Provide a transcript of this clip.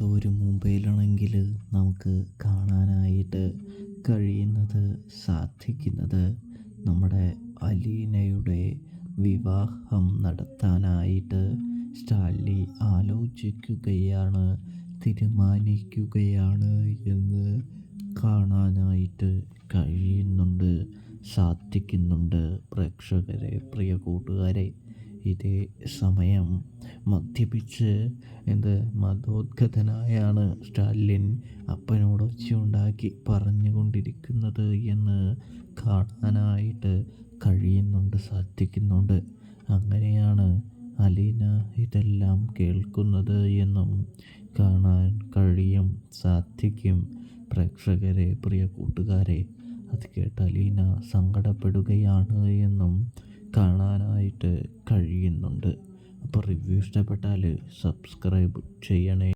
ഒരു മൊബൈലാണെങ്കിൽ നമുക്ക് കാണാനായിട്ട് സാധിക്കുന്നത് നമ്മുടെ അലീനയുടെ വിവാഹം നടത്താനായിട്ട് സ്റ്റാൻലി തീരുമാനിക്കുകയാണ് എന്ന് കാണാനായിട്ട് സാധിക്കുന്നുണ്ട് പ്രിയ കൂട്ടുകാരെ. ഇതേ സമയം മദ്യപിച്ച് മദോദ്ഗതനായാണ് സ്റ്റാലിൻ അപ്പനോട് ഒച്ചയുണ്ടാക്കി പറഞ്ഞുകൊണ്ടിരിക്കുന്നത് എന്ന് കാണാനായിട്ട് സാധിക്കുന്നുണ്ട്. അങ്ങനെയാണ് അലീന ഇതെല്ലാം കേൾക്കുന്നത് എന്നും കാണാൻ സാധിക്കും. പ്രിയ കൂട്ടുകാരെ, അത് കേട്ട് അലീന സങ്കടപ്പെടുകയാണ് എന്നും കാണാനായിട്ട് കഴിയുന്നുണ്ട്. അപ്പോൾ റിവ്യൂ ഇഷ്ടപ്പെട്ടാൽ സബ്സ്ക്രൈബ് ചെയ്യണേ.